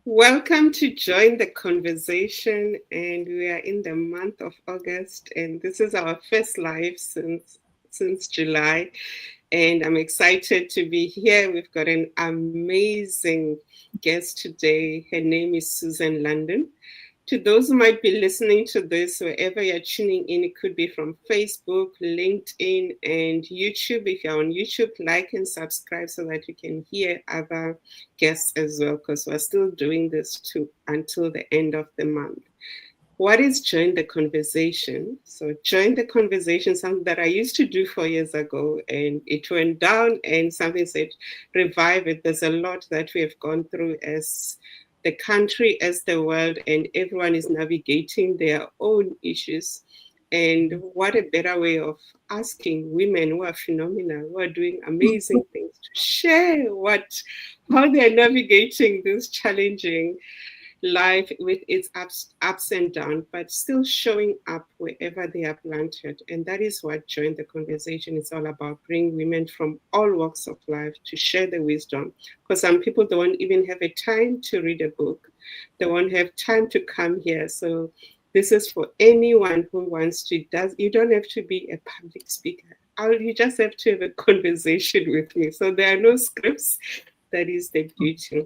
Welcome to join the conversation, and we are in the month of August, and this is our first live since July, and I'm excited to be here. We've got an amazing guest today. Her name is Susan London. To those who might be listening to this, wherever you're tuning in, it could be from Facebook, LinkedIn, and YouTube. If you're on YouTube, like and subscribe so that you can hear other guests as well, because we're still doing this until the end of the month. What is Join the Conversation? So Join the Conversation, something that I used to do 4 years ago, and it went down, and something said, revive it. There's a lot that we have gone through as the country, as the world, and everyone is navigating their own issues. And what a better way of asking women who are phenomenal, who are doing amazing things, to share how they're navigating this challenging life with its ups and downs, but still showing up wherever they are planted. And that is what Join the Conversation is all about, bring women from all walks of life to share the wisdom. Because some people don't even have a time to read a book. They won't have time to come here. So this is for anyone who wants to. You don't have to be a public speaker. You just have to have a conversation with me. So there are no scripts. That is the beauty.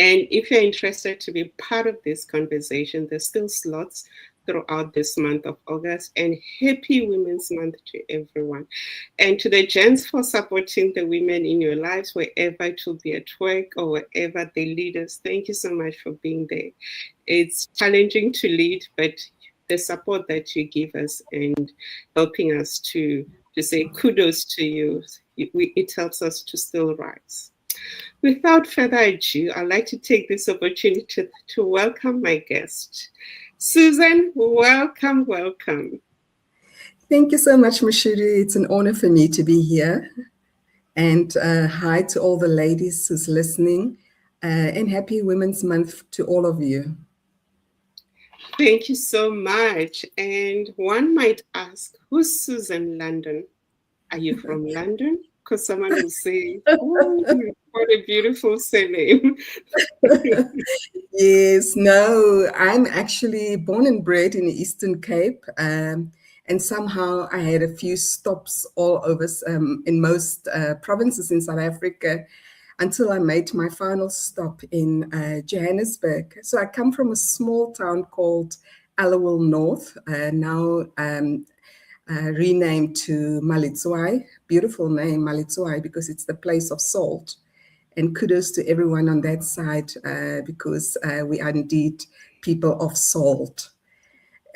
And if you're interested to be part of this conversation, there's still slots throughout this month of August. And happy Women's Month to everyone. And to the gents for supporting the women in your lives, wherever it will be at work or wherever they lead us. Thank you so much for being there. It's challenging to lead, but the support that you give us and helping us to say kudos to you, it helps us to still rise. Without further ado, I'd like to take this opportunity to welcome my guest. Susan, welcome. Thank you so much, 𝗲𝗠. It's an honor for me to be here. And hi to all the ladies who's listening. And happy Women's Month to all of you. Thank you so much. And one might ask, who's Susan London? Are you from London? Because someone will say, oh, what a beautiful surname. Yes, no, I'm actually born and bred in the Eastern Cape. And somehow I had a few stops all over in most provinces in South Africa until I made my final stop in Johannesburg. So I come from a small town called Allowil North, now renamed to 𝗲𝗲𝗁𝗲𝗁. Beautiful name, 𝗲𝗲𝗁𝗲𝗁, because it's the place of salt. And kudos to everyone on that side, because we are indeed people of salt.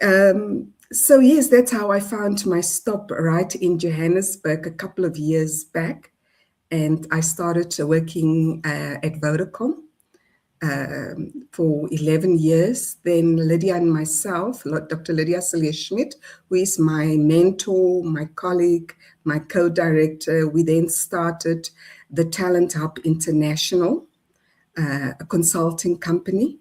So yes, that's how I found my stop right in Johannesburg a couple of years back. And I started working at Vodacom for 11 years. Then Lydia and myself, Dr. 𝗖адцِះ𝗃𝗃𝗁, who is my mentor, my colleague, my co-director, we then started the Talent Hub International, a consulting company.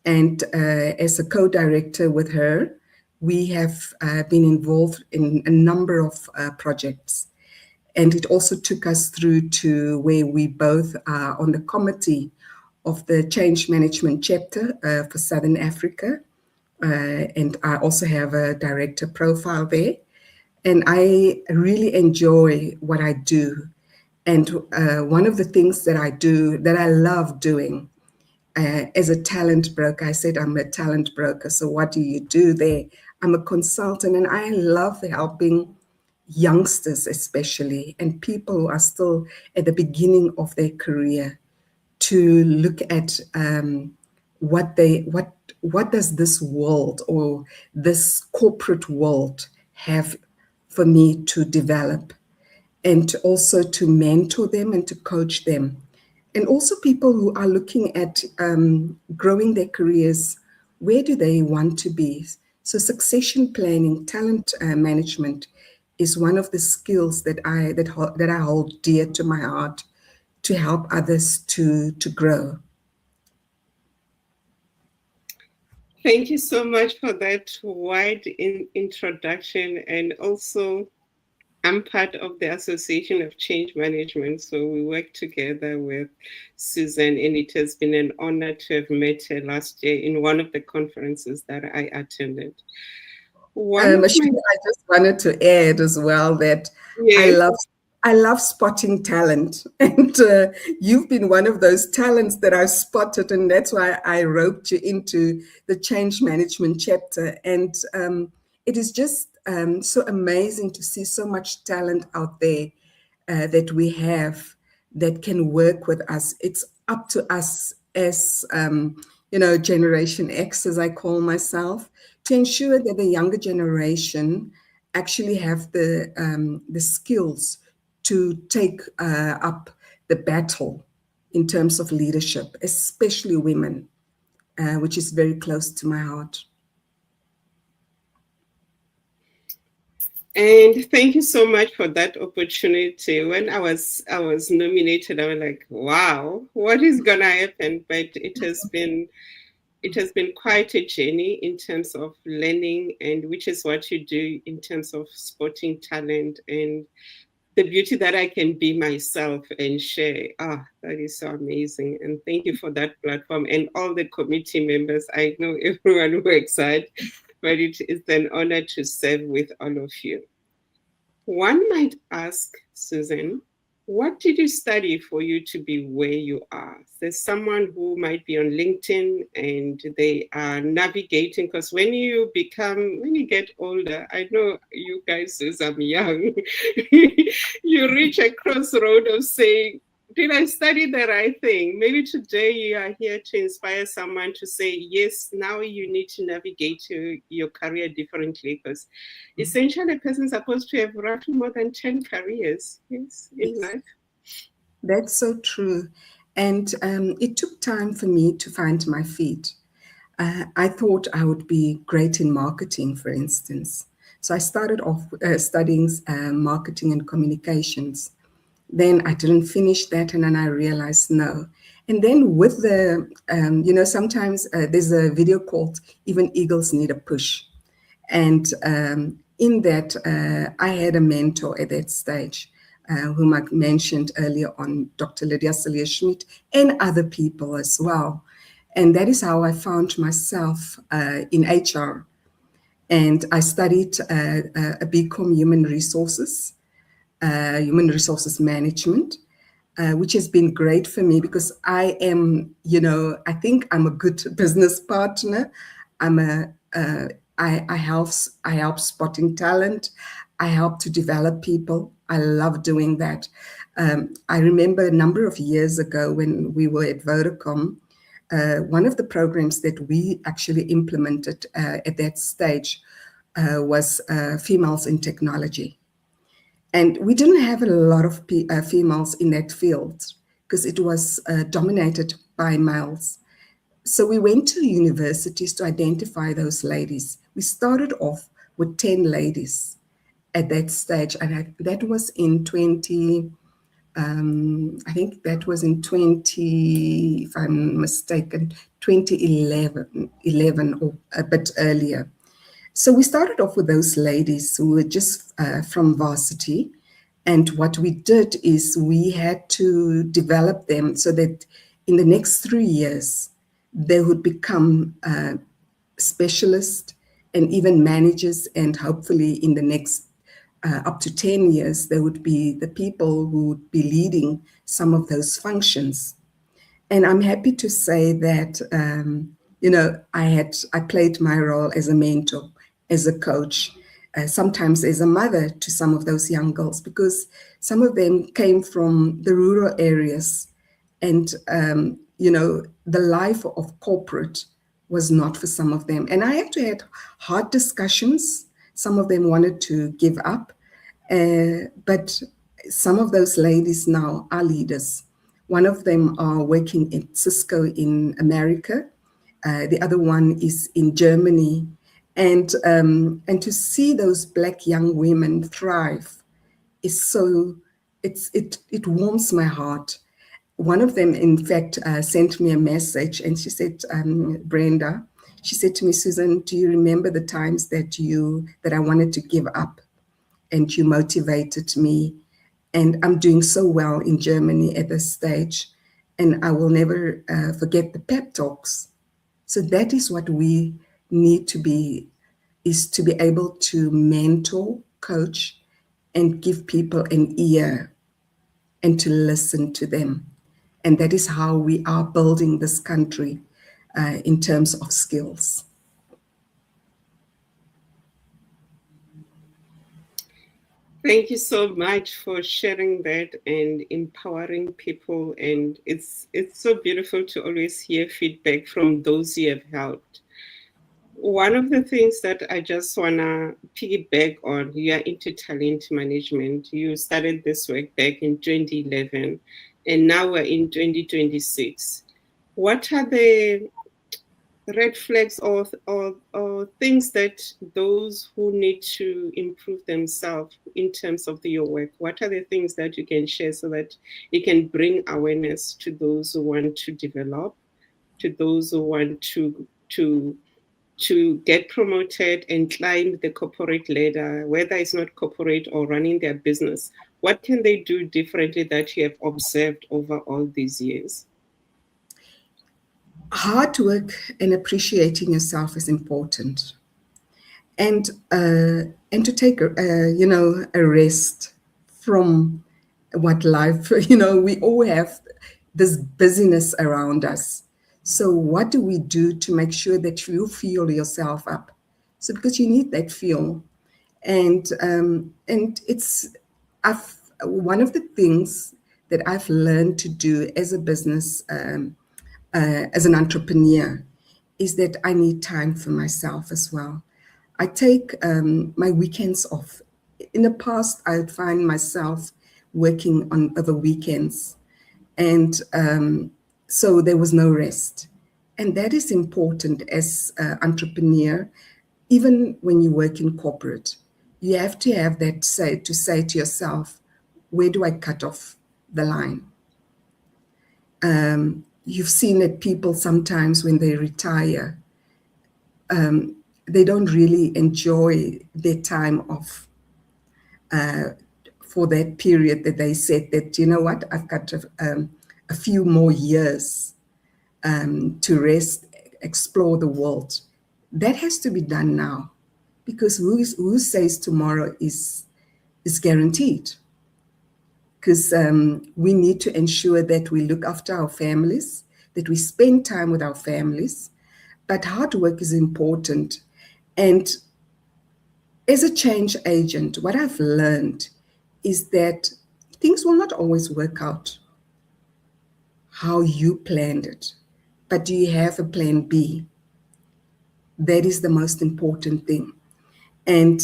And as a co-director with her, we have been involved in a number of projects. And it also took us through to where we both are on the committee of the Change Management chapter for Southern Africa. And I also have a director profile there. And I really enjoy what I do. And one of the things that I do, that I love doing, as a talent broker, I said I'm a talent broker. So what do you do there? I'm a consultant, and I love helping youngsters especially, and people who are still at the beginning of their career, to look at what does this world or this corporate world have for me to develop, and also to mentor them and to coach them. And also people who are looking at growing their careers, where do they want to be? So succession planning, talent management is one of the skills that I hold dear to my heart, to help others to grow. Thank you so much for that wide introduction, and also I'm part of the Association of Change Management, so we work together with Susan, and it has been an honor to have met her last year in one of the conferences that I attended. One of my I just wanted to add as well that I yes, love I love spotting talent, and you've been one of those talents that I spotted, and that's why I roped you into the change management chapter. And it is just so amazing to see so much talent out there that we have that can work with us. It's up to us as Generation X, as I call myself, to ensure that the younger generation actually have the skills to take up the battle in terms of leadership, especially women, which is very close to my heart. and thank you so much for that opportunity. When I was nominated, I was like, wow, what is gonna happen? But it has been quite a journey in terms of learning, and which is what you do in terms of spotting talent and the beauty that I can be myself and share. That is so amazing. And thank you for that platform and all the committee members. I know everyone works hard, but it is an honor to serve with all of you. One might ask, Susan, what did you study for you to be where you are? There's someone who might be on LinkedIn and they are navigating, because when you get older, I know you guys, since I'm young, you reach a crossroad of saying, did I study the right thing? Maybe today you are here to inspire someone to say, yes, now you need to navigate your career differently, because essentially a person is supposed to have roughly more than 10 careers, yes, in Yes, life. that's so true. And it took time for me to find my feet. I thought I would be great in marketing, for instance. So I started off studying marketing and communications. Then I didn't finish that, and then I realized no. And then with sometimes there's a video called Even Eagles Need a Push. And in that, I had a mentor at that stage, whom I mentioned earlier on, Dr. 𝗖ecie_HED𝗃𝗲𝗿𝘀𝗁 and other people as well. And that is how I found myself in HR. And I studied a BCom Human Resources Management, which has been great for me because I am, I think I'm a good business partner. I help spotting talent. I help to develop people. I love doing that. I remember a number of years ago when we were at Vodacom, one of the programs that we actually implemented at that stage was females in technology. And we didn't have a lot of females in that field because it was dominated by males. So we went to universities to identify those ladies. We started off with 10 ladies at that stage. And that was in 20, I think that was in 20, if I'm mistaken, 2011 or a bit earlier. So we started off with those ladies who were just from varsity. And what we did is we had to develop them so that in the next 3 years, they would become specialists and even managers. And hopefully in the next up to 10 years, they would be the people who would be leading some of those functions. And I'm happy to say that, I played my role as a mentor, as a coach, sometimes as a mother to some of those young girls, because some of them came from the rural areas. And, the life of corporate was not for some of them. And I had to have hard discussions. Some of them wanted to give up. But some of those ladies now are leaders. One of them are working at Cisco in America. The other one is in Germany. And to see those Black young women thrive is so, it warms my heart. One of them, in fact, sent me a message, and she said, Brenda, she said to me, Susan, do you remember the times that I wanted to give up? and you motivated me. And I'm doing so well in Germany at this stage. And I will never forget the pep talks. So that is what we need to be, is to be able to mentor, coach, and give people an ear and to listen to them. And that is how we are building this country in terms of skills. Thank you so much for sharing that and empowering people. And it's so beautiful to always hear feedback from those you have helped. One of the things that I just want to piggyback on, you are into talent management. You started this work back in 2011, and now we're in 2026. What are the red flags or things that those who need to improve themselves in terms of your work, what are the things that you can share so that you can bring awareness to those who want to develop, to those who want to get promoted and climb the corporate ladder, whether it's not corporate or running their business? What can they do differently that you have observed over all these years? Hard work and appreciating yourself is important. And to take a rest from what life, we all have this busyness around us. So what do we do to make sure that you fuel yourself up? So because you need that fuel, and it's one of the things that I've learned to do as a business, as an entrepreneur, is that I need time for myself as well. I take my weekends off. In the past, I would find myself working on other weekends, and so there was no rest. And that is important as an entrepreneur. Even when you work in corporate, you have to have that say to yourself, where do I cut off the line? You've seen that people sometimes when they retire, they don't really enjoy their time off for that period that they said that, you know what, I've got a few more years to rest, explore the world. That has to be done now, because who says tomorrow is guaranteed? Because we need to ensure that we look after our families, that we spend time with our families. But hard work is important. And as a change agent, what I've learned is that things will not always work out how you planned it. But do you have a plan B? That is the most important thing. And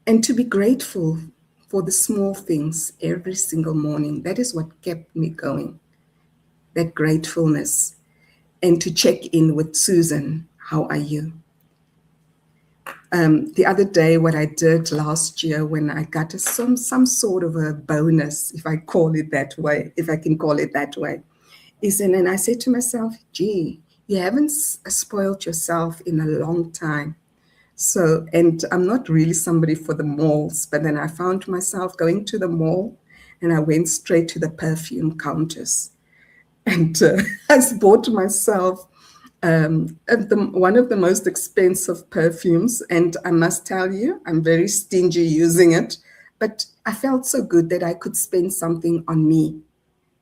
to be grateful for the small things every single morning. That is what kept me going, that gratefulness. And to check in with Susan, how are you? The other day, what I did last year when I got some sort of a bonus, if I call it that way, if I can call it that way, is and I said to myself, gee, you haven't spoiled yourself in a long time. So, and I'm not really somebody for the malls, but then I found myself going to the mall and I went straight to the perfume counters. And I bought myself one of the most expensive perfumes. And I must tell you, I'm very stingy using it. But I felt so good that I could spend something on me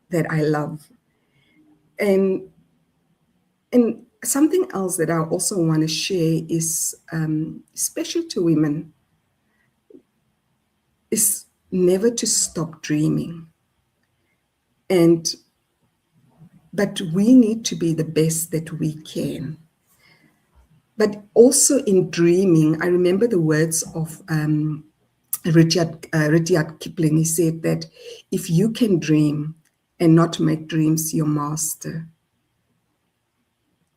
that I love. And something else that I also want to share is, especially to women, is never to stop dreaming. But we need to be the best that we can. But also in dreaming, I remember the words of Rudyard Kipling. He said that if you can dream and not make dreams your master,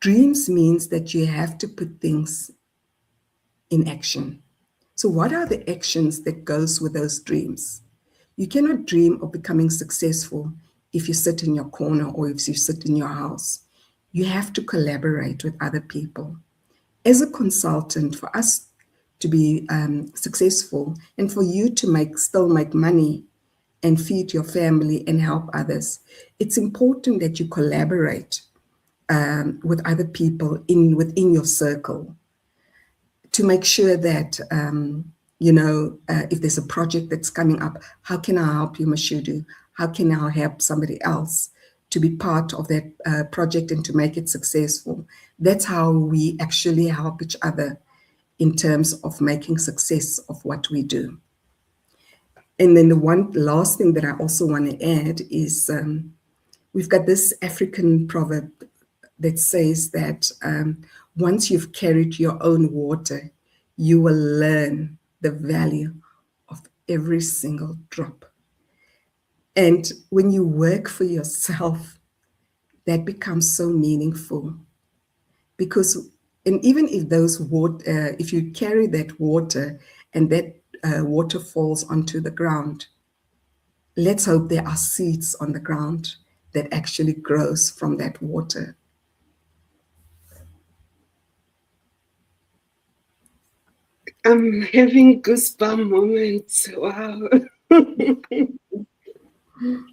dreams means that you have to put things in action. So what are the actions that goes with those dreams? You cannot dream of becoming successful if you sit in your corner or if you sit in your house. You have to collaborate with other people. As a consultant, for us to be successful, and for you to still make money and feed your family and help others, it's important that you collaborate with other people within your circle to make sure that, if there's a project that's coming up, how can I help you, Mashudu? How can I help somebody else to be part of that project and to make it successful? That's how we actually help each other in terms of making success of what we do. And then the one last thing that I also want to add is we've got this African proverb that says that once you've carried your own water, you will learn the value of every single drop. And when you work for yourself, that becomes so meaningful, because, and even if those water, if you carry that water and that water falls onto the ground, let's hope there are seeds on the ground that actually grows from that water. I'm having goosebump moments. Wow.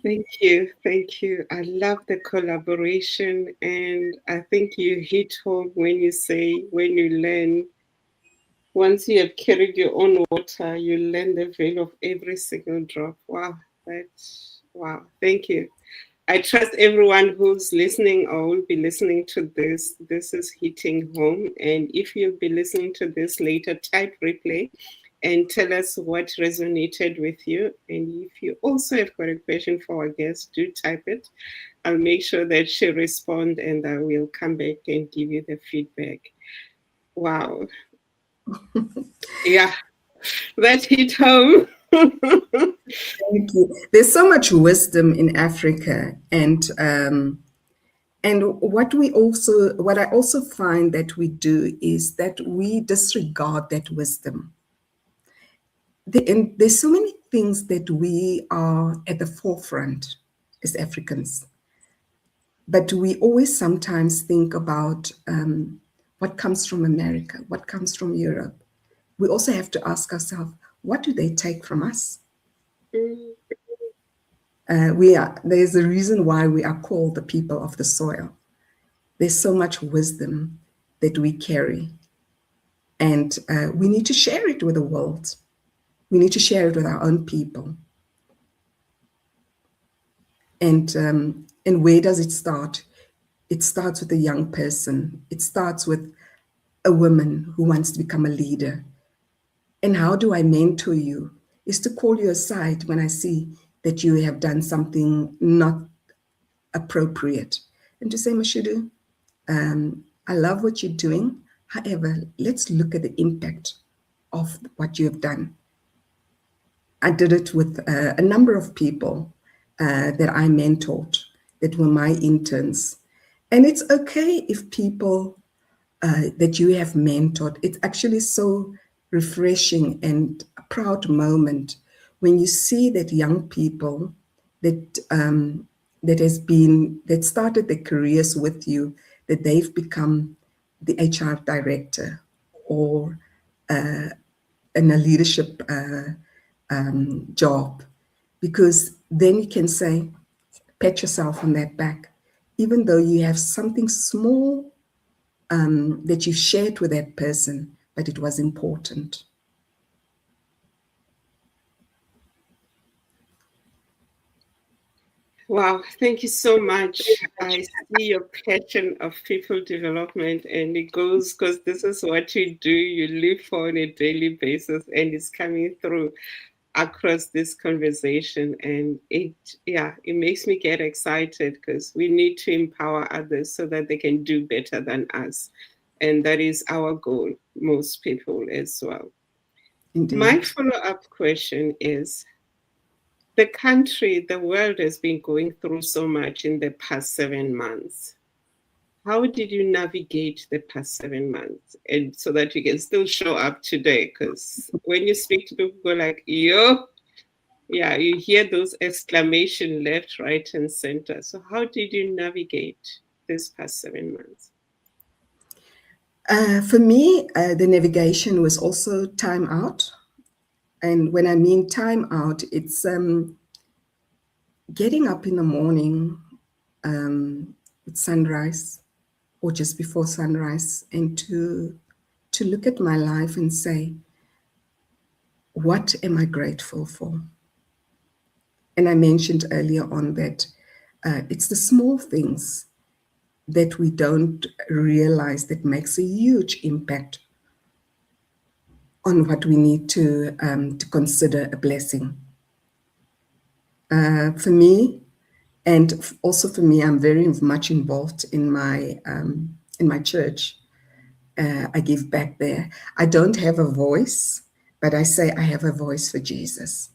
Thank you. Thank you. I love the collaboration. And I think you hit home when you say, when you learn, once you have carried your own water, you learn the value of every single drop. Wow. Wow. Thank you. I trust everyone who's listening or will be listening to this. This is hitting home. And if you'll be listening to this later, type replay and tell us what resonated with you. And if you also have got a question for our guest, do type it. I'll make sure that she responds and I will come back and give you the feedback. Wow. Yeah, that hit home. Thank you. There's so much wisdom in Africa, and what I also find that we do is that we disregard that wisdom. And there's so many things that we are at the forefront as Africans, but we always sometimes think about what comes from America, what comes from Europe. We also have to ask ourselves, what do they take from us? There's a reason why we are called the people of the soil. There's so much wisdom that we carry, and we need to share it with the world. We need to share it with our own people. And where does it start? It starts with a young person. It starts with a woman who wants to become a leader. And how do I mentor you? Is to call you aside when I see that you have done something not appropriate, and to say, Mashudu, I love what you're doing. However, let's look at the impact of what you have done. I did it with a number of people that I mentored that were my interns. And it's okay if people that you have mentored, it's actually so refreshing and a proud moment when you see that young people that that started their careers with you, that they've become the HR director or in a leadership job, because then you can say, pat yourself on that back, even though you have something small that you shared with that person, but it was important. Wow, thank you so much. I see your passion of people development, and it goes because this is what you do, you live for on a daily basis, and it's coming through across this conversation. And it makes me get excited because we need to empower others so that they can do better than us. And that is our goal, most people as well. Indeed. My follow-up question is, the country, the world has been going through so much in the past 7 months. How did you navigate the past 7 months, and so that you can still show up today? Because when you speak to people, go like, yo, yeah, you hear those exclamation left, right, and center. So how did you navigate this past 7 months? For me, the navigation was also time out. And when I mean time out, it's getting up in the morning at sunrise or just before sunrise, and to look at my life and say, what am I grateful for? And I mentioned earlier on that it's the small things that we don't realize that makes a huge impact on what we need to consider a blessing. For me, and also for me, I'm very much involved in my church. I give back there. I don't have a voice, but I say I have a voice for Jesus.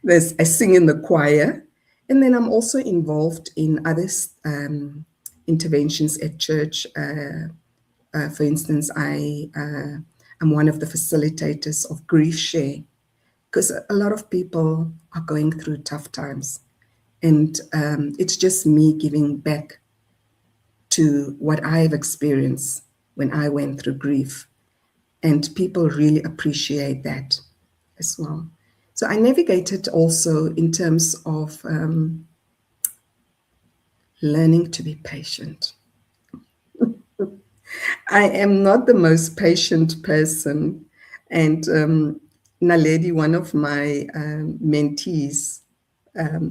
I sing in the choir, and then I'm also involved in other interventions at church. For instance, I'm one of the facilitators of Grief Share, because a lot of people are going through tough times. And it's just me giving back to what I have experienced when I went through grief. And people really appreciate that as well. So I navigated also in terms of learning to be patient. I am not the most patient person. And Naledi, one of my mentees,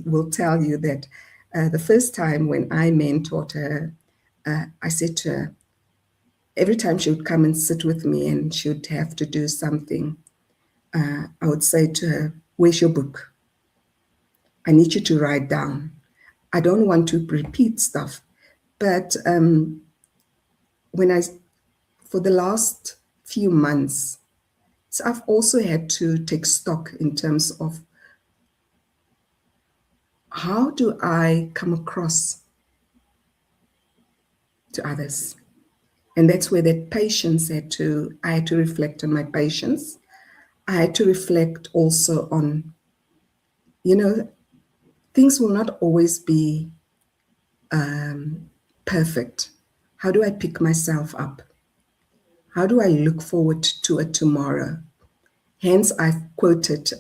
will tell you that the first time when I mentored her, I said to her, every time she would come and sit with me and she would have to do something, I would say to her, where's your book? I need you to write down. I don't want to repeat stuff. But for the last few months, so I've also had to take stock in terms of how do I come across to others? And that's where that patience I had to reflect on my patience. I had to reflect also on, things will not always be perfect. How do I pick myself up? How do I look forward to a tomorrow? Hence, I've quoted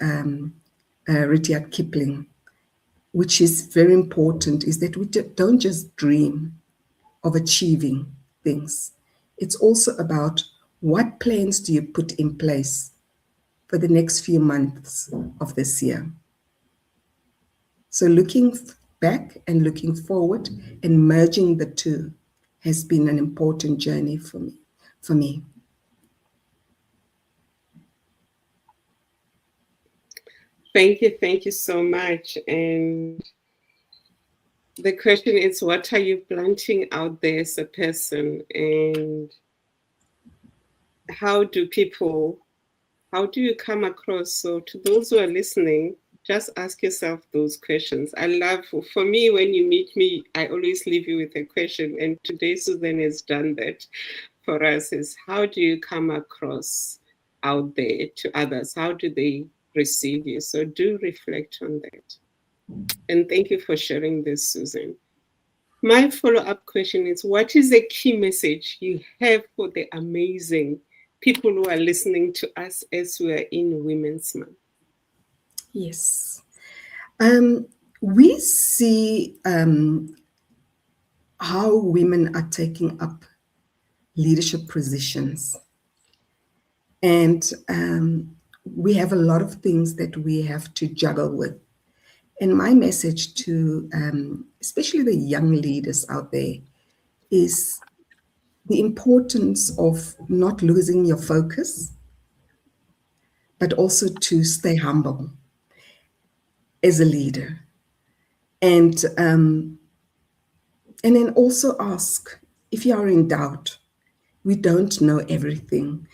Rudyard Kipling, which is very important, is that we don't just dream of achieving things. It's also about what plans do you put in place for the next few months of this year. So looking back and looking forward and merging the two has been an important journey for me. Thank you so much. And the question is, what are you planting out there as a person? And how do you come across? So to those who are listening, just ask yourself those questions. I love, for me, when you meet me, I always leave you with a question. And today Susan has done that for us, is how do you come across out there to others? How do they receive you? So do reflect on that. And thank you for sharing this, Susan. My follow-up question is, what is the key message you have for the amazing people who are listening to us as we are in Women's Month? Yes. We see how women are taking up leadership positions. And we have a lot of things that we have to juggle with. And my message to especially the young leaders out there is the importance of not losing your focus, but also to stay humble as a leader. And then also ask, if you are in doubt, we don't know everything.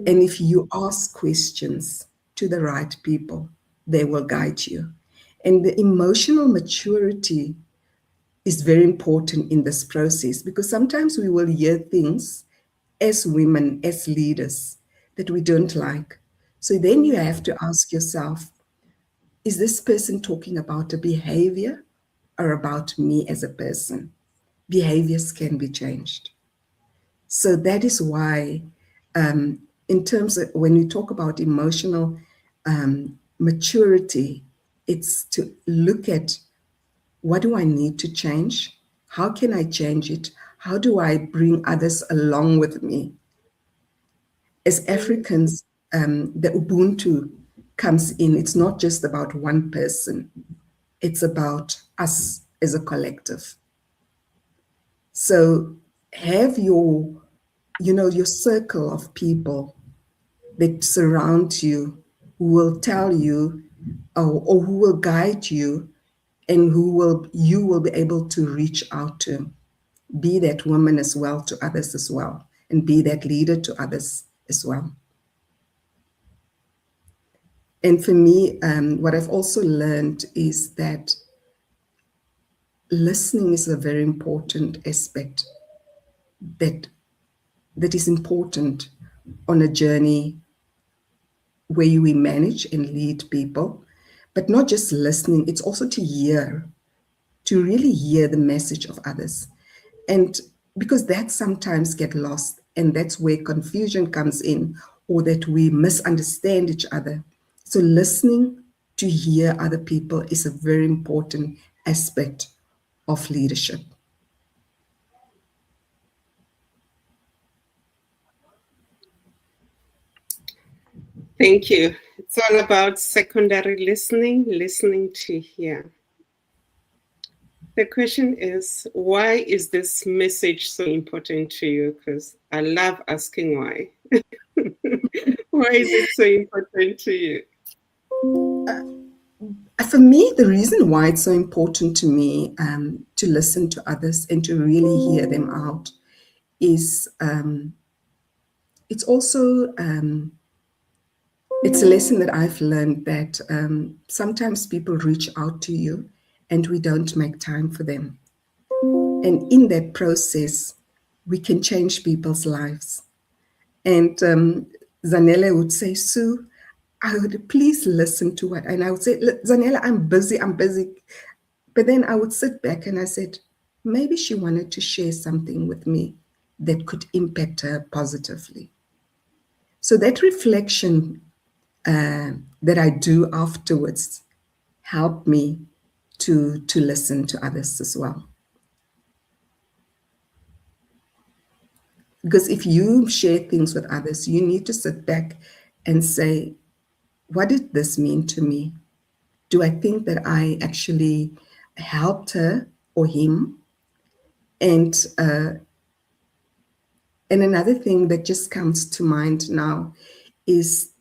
And if you ask questions to the right people, they will guide you. And the emotional maturity is very important in this process, because sometimes we will hear things as women, as leaders, that we don't like. So then you have to ask yourself, is this person talking about a behavior or about me as a person? Behaviors can be changed. So that is why, in terms of when we talk about emotional maturity, it's to look at what do I need to change? How can I change it? How do I bring others along with me? As Africans, the Ubuntu comes in. It's not just about one person. It's about us as a collective. So have your circle of people that surround you, who will tell you, or who will guide you, and you will be able to reach out to. Be that woman as well to others as well, and be that leader to others as well. And for me, what I've also learned is that listening is a very important aspect that is important on a journey where we manage and lead people, but not just listening, it's also to really hear the message of others. And because that sometimes get lost, and that's where confusion comes in, or that we misunderstand each other. So listening to hear other people is a very important aspect of leadership. Thank you. It's all about secondary listening, listening to hear. The question is, why is this message so important to you? Because I love asking why. Why is it so important to you? For me, the reason why it's so important to me to listen to others and to really hear them out is it's also it's a lesson that I've learned that sometimes people reach out to you and we don't make time for them. And in that process, we can change people's lives. And Zanele would say, Sue, I would please listen to what, and I would say, Zanele, I'm busy. But then I would sit back and I said, maybe she wanted to share something with me that could impact her positively. So that reflection that I do afterwards help me to listen to others as well. Because if you share things with others, you need to sit back and say, what did this mean to me? Do I think that I actually helped her or him? And another thing that just comes to mind now is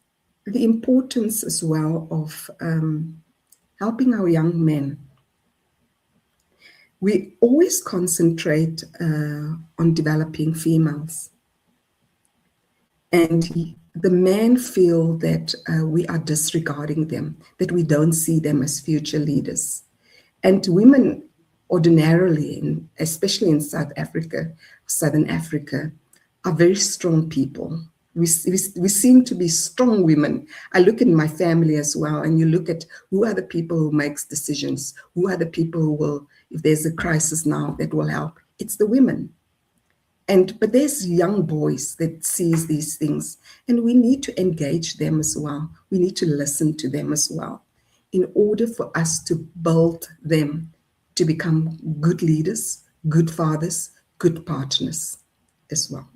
the importance as well of helping our young men. We always concentrate on developing females. And the men feel that we are disregarding them, that we don't see them as future leaders. And women ordinarily, especially in South Africa, Southern Africa, are very strong people. We seem to be strong women. I look in my family as well, and you look at who are the people who makes decisions, who are the people who will, if there's a crisis now, that will help. It's the women. But there's young boys that sees these things, and we need to engage them as well. We need to listen to them as well in order for us to build them to become good leaders, good fathers, good partners as well.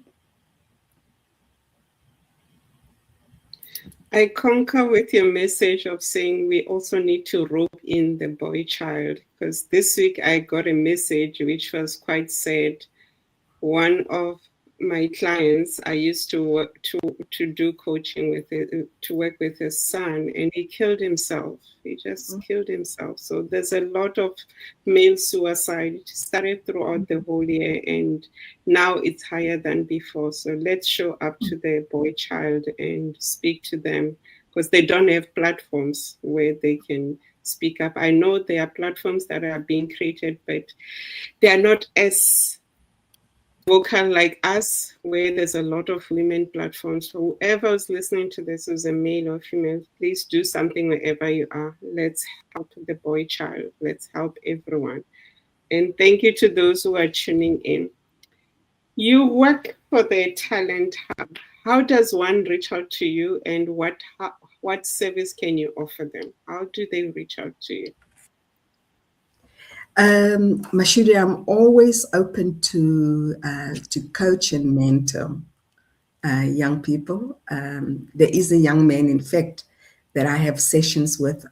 I concur with your message of saying we also need to rope in the boy child, because this week I got a message which was quite sad. One of my clients, I used to work to do coaching with it, to work with his son, and he killed himself. He just killed himself. So there's a lot of male suicide. It started throughout the whole year, and now it's higher than before. So let's show up to the boy child and speak to them, because they don't have platforms where they can speak up. I know there are platforms that are being created, but they are not as vocal like us, where there's a lot of women platforms. So whoever is listening to this is a male or female, please do something wherever you are. Let's help the boy child. Let's help everyone. And thank you to those who are tuning in. You work for the Talent Hub. How does one reach out to you, and what service can you offer them? How do they reach out to you? Mashiri, I'm always open to coach and mentor young people. There is a young man, in fact, that I have sessions with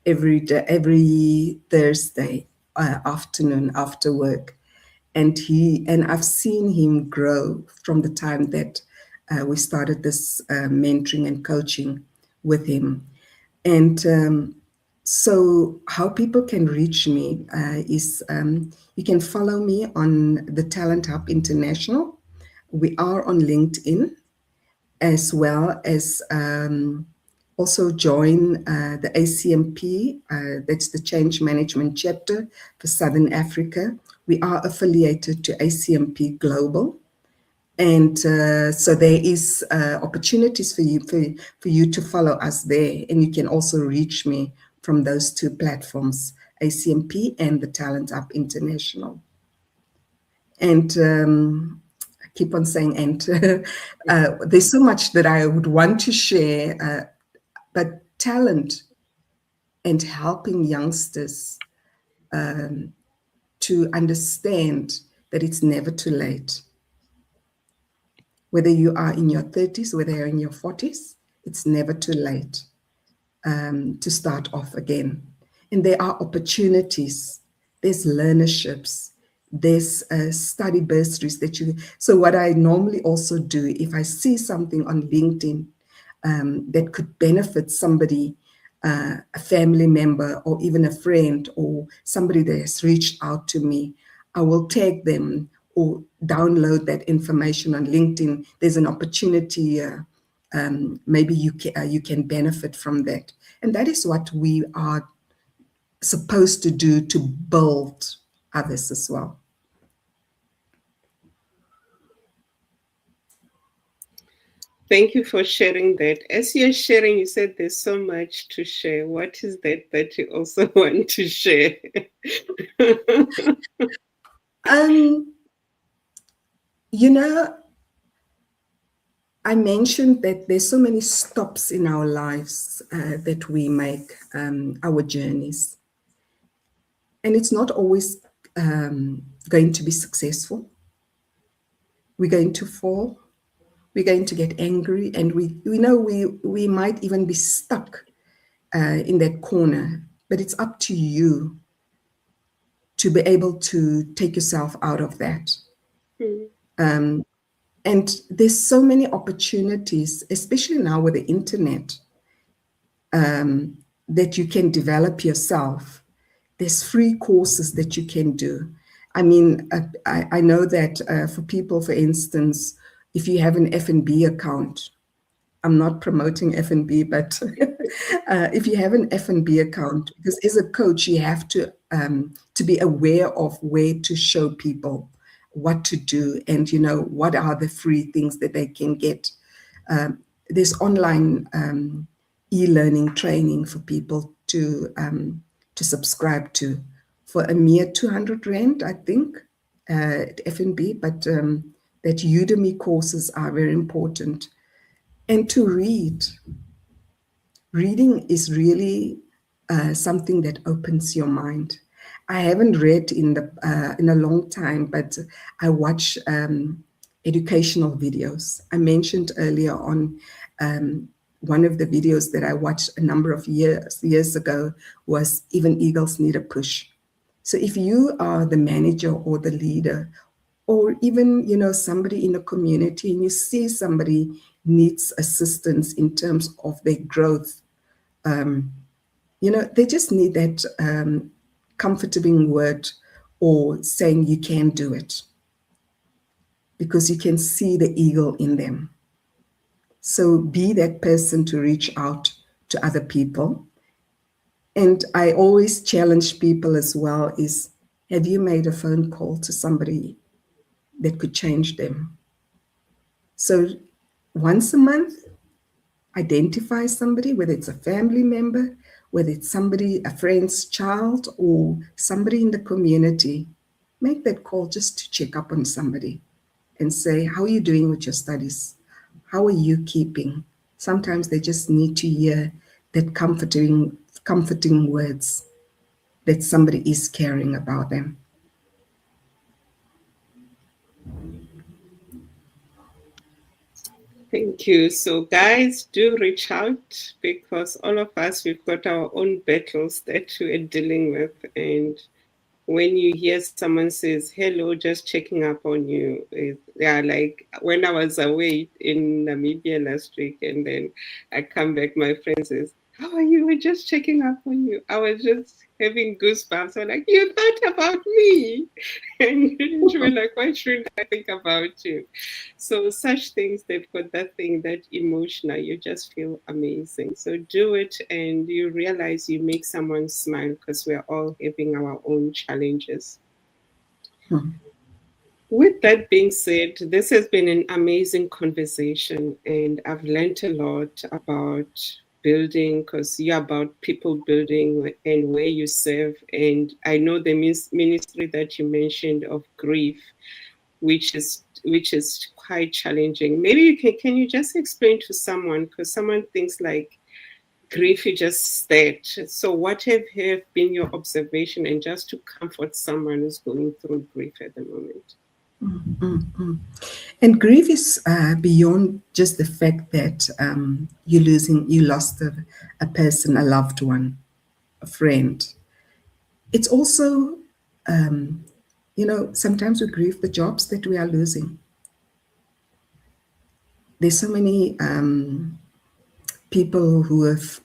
every Thursday afternoon after work, and I've seen him grow from the time that we started this mentoring and coaching with him. And so how people can reach me is you can follow me on the Talent Hub International. We are on LinkedIn, as well as also join the ACMP, that's the Change Management Chapter for Southern Africa. We are affiliated to ACMP Global. And so there is opportunities for you to follow us there. And you can also reach me from those two platforms, ACMP and the Talent Hub International. And I keep on saying, and there's so much that I would want to share, but talent and helping youngsters to understand that it's never too late. Whether you are in your 30s, whether you're in your 40s, it's never too late to start off again. And there are opportunities, there's learnerships, there's study bursaries that you. So what I normally also do, if I see something on LinkedIn that could benefit somebody, a family member or even a friend or somebody that has reached out to me, I will tag them or download that information on LinkedIn. There's an opportunity, maybe you can benefit from that. And that is what we are supposed to do, to build others as well. Thank you for sharing that. As you're sharing, you said there's so much to share. What is that you also want to share? You know, I mentioned that there's so many stops in our lives that we make, our journeys. And it's not always going to be successful. We're going to fall. We're going to get angry, and we might even be stuck in that corner. But it's up to you to be able to take yourself out of that. And there's so many opportunities, especially now with the internet, that you can develop yourself. There's free courses that you can do. I mean, I know that for people, for instance, if you have an F&B account, I'm not promoting F&B, but if you have an F&B account, because as a coach, you have to be aware of where to show people what to do, and what are the free things that they can get. There's online e-learning training for people to subscribe to for a mere 200 Rand, I think, at F&B, but that Udemy courses are very important. And to read. Reading is really something that opens your mind. I haven't read in a long time, but I watch educational videos. I mentioned earlier on one of the videos that I watched a number of years ago was Even Eagles Need a Push. So if you are the manager or the leader, or even somebody in the community, and you see somebody needs assistance in terms of their growth, they just need that comforting word or saying you can do it, because you can see the eagle in them. So be that person to reach out to other people. And I always challenge people as well is, have you made a phone call to somebody that could change them? So once a month, identify somebody, whether it's a family member, whether it's somebody, a friend's child, or somebody in the community. Make that call just to check up on somebody. and say, how are you doing with your studies? How are you keeping? Sometimes they just need to hear that comforting words that somebody is caring about them. Thank you. So guys, do reach out, because all of us, we've got our own battles that we're dealing with. And when you hear someone says, hello, just checking up on you. Yeah, like when I was away in Namibia last week, and then I come back, my friend says, how are you? We're just checking up on you. I was just having goosebumps. I'm like, you thought about me. And you were like, why shouldn't I think about you? So such things, they've got that thing, that emotional, you just feel amazing. So do it, and you realize you make someone smile, because we're all having our own challenges. With that being said, this has been an amazing conversation, and I've learned a lot about building, because you're about people building and where you serve. And I know the ministry that you mentioned of grief, which is quite challenging. Maybe can you just explain to someone, because someone thinks like grief is just that. So what have been your observation, and just to comfort someone who's going through grief at the moment? And grief is beyond just the fact that you lost a person, a loved one, a friend. It's also, sometimes we grieve the jobs that we are losing. There's so many people who have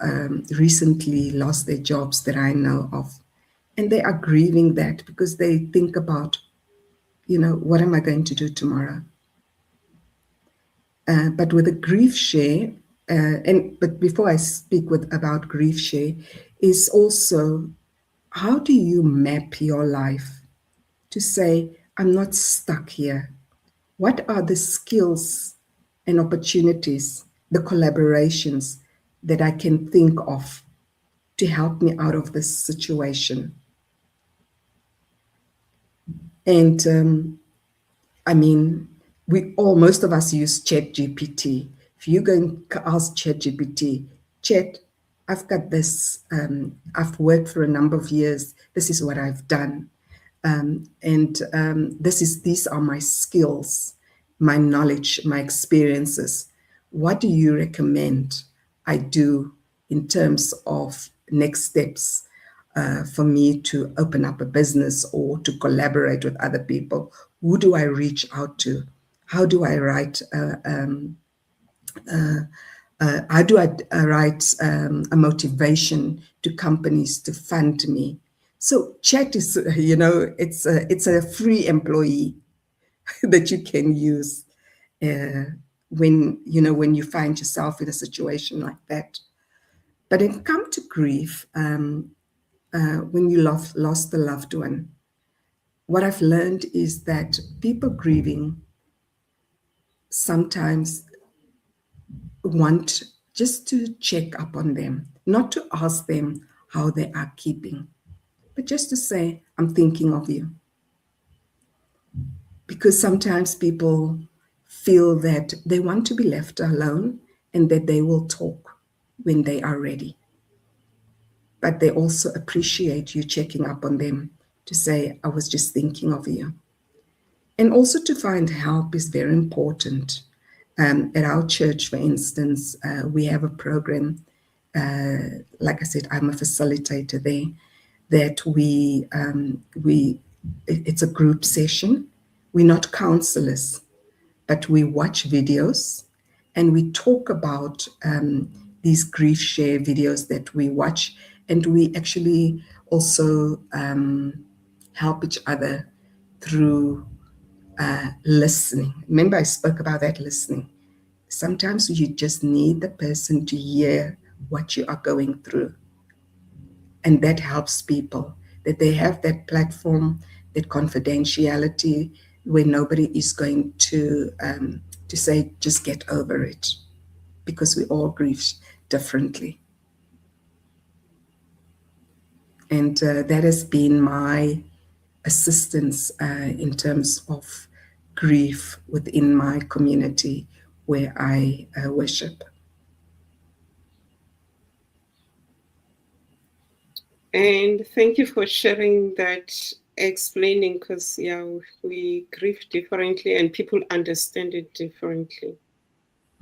recently lost their jobs that I know of, and they are grieving that because they think about, what am I going to do tomorrow? But with a grief share, but before I speak about grief share, is also how do you map your life to say, I'm not stuck here? What are the skills and opportunities, the collaborations that I can think of to help me out of this situation? And most of us use ChatGPT. If you go and ask ChatGPT, Chat, I've got this, I've worked for a number of years, this is what I've done. These are my skills, my knowledge, my experiences. What do you recommend I do in terms of next steps for me to open up a business or to collaborate with other people? Who do I reach out to? How do I write a motivation to companies to fund me? So chat is, it's a free employee that you can use when you find yourself in a situation like that. But when it comes to grief, when you lost a loved one, what I've learned is that people grieving sometimes want just to check up on them, not to ask them how they are keeping, but just to say, I'm thinking of you. Because sometimes people feel that they want to be left alone and that they will talk when they are ready. But they also appreciate you checking up on them to say, I was just thinking of you. And also to find help is very important. At our church, for instance, we have a program, like I said, I'm a facilitator there, that it's a group session. We're not counselors, but we watch videos and we talk about these grief share videos that we watch, and we actually also help each other through listening. Remember, I spoke about that listening. Sometimes you just need the person to hear what you are going through. And that helps people, that they have that platform, that confidentiality, where nobody is going to say, just get over it, because we all grieve differently. And that has been my assistance in terms of grief within my community where I worship. And thank you for sharing that, explaining, because yeah, we grieve differently and people understand it differently.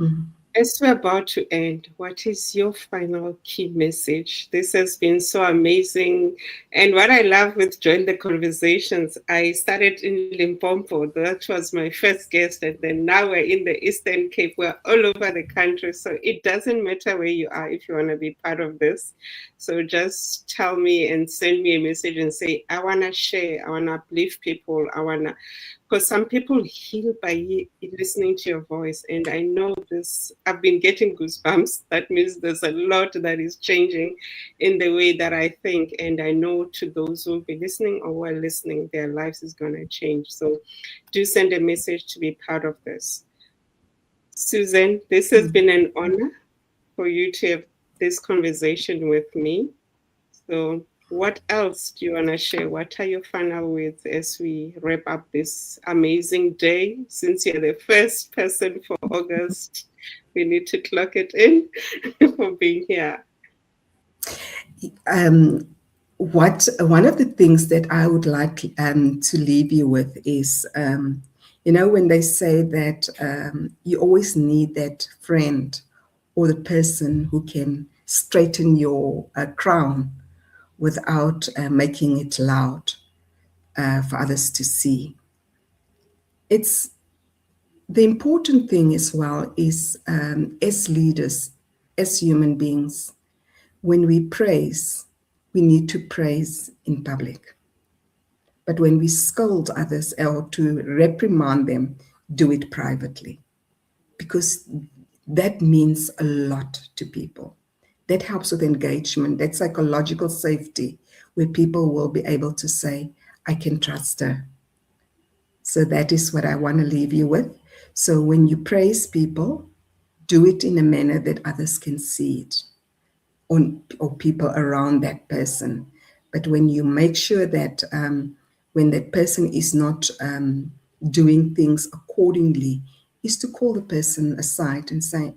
Mm-hmm. As we're about to end, what is your final key message? This has been so amazing. And what I love with Join the Conversations, I started in Limpopo. That was my first guest. And then now we're in the Eastern Cape. We're all over the country. So it doesn't matter where you are if you want to be part of this. So just tell me and send me a message and say, I want to share. I want to uplift people. I want to, because some people heal by listening to your voice. And I know this, I've been getting goosebumps. That means there's a lot that is changing in the way that I think. And I know to those who will be listening or who are listening, their lives is going to change. So do send a message to be part of this. Susan, this has been an honor for you to have this conversation with me. So what else do you want to share? What are your final words as we wrap up this amazing day? Since you're the first person for August, we need to clock it in for being here. One of the things that I would like to leave you with is, when they say that you always need that friend or the person who can straighten your crown without making it loud for others to see. It's the important thing as well is, as leaders, as human beings, when we praise, we need to praise in public. But when we scold others or to reprimand them, do it privately. Because that means a lot to people. That helps with engagement, that psychological safety, where people will be able to say, I can trust her. So that is what I want to leave you with. So when you praise people, do it in a manner that others can see it, or people around that person. But when you make sure that when that person is not doing things accordingly, is to call the person aside and say,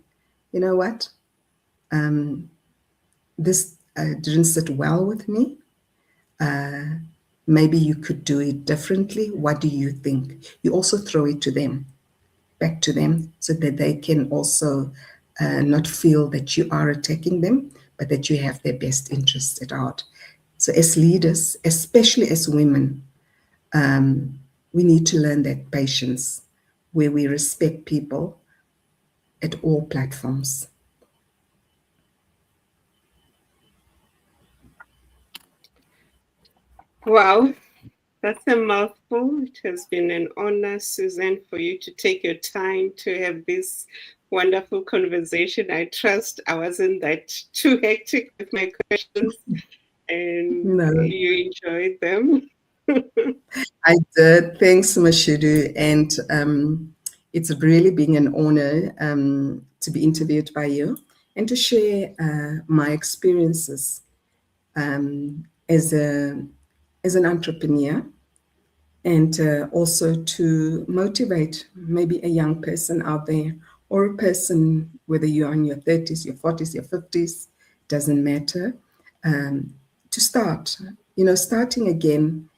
you know what, this didn't sit well with me. Maybe you could do it differently. What do you think? You also throw it to them, back to them, so that they can also not feel that you are attacking them, but that you have their best interests at heart. So as leaders, especially as women, we need to learn that patience, where we respect people at all platforms. Wow, that's a mouthful. It has been an honor, Susan, for you to take your time to have this wonderful conversation. I trust I wasn't that too hectic with my questions and No, you enjoyed them. I did. Thanks, Mashudu. And it's really been an honor to be interviewed by you and to share my experiences as an entrepreneur, and also to motivate maybe a young person out there, or a person, whether you're in your 30s, your 40s, your 50s, doesn't matter, to start. Starting again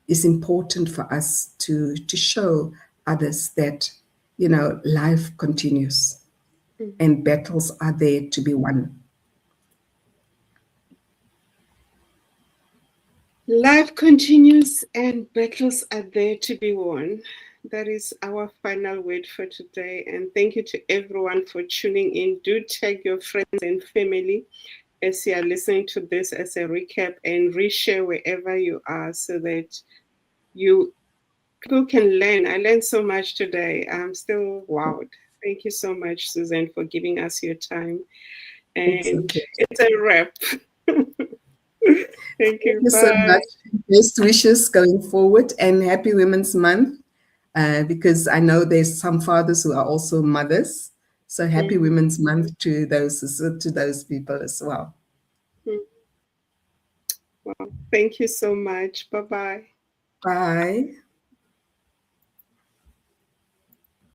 is important for us to show others that, life continues and battles are there to be won. Life continues and battles are there to be won. That is our final word for today. And thank you to everyone for tuning in. Do tag your friends and family as you are listening to this as a recap, and reshare wherever you are so that people can learn. I learned so much today. I'm still wowed. Thank you so much, Susan, for giving us your time. It's And okay. it's a wrap. Thank Thank you. you so Bye. much. Best wishes going forward, and happy Women's Month, because I know there's some fathers who are also mothers. So happy Mhm. Women's Month to those people as well. Well, thank you so much. Bye bye. Bye.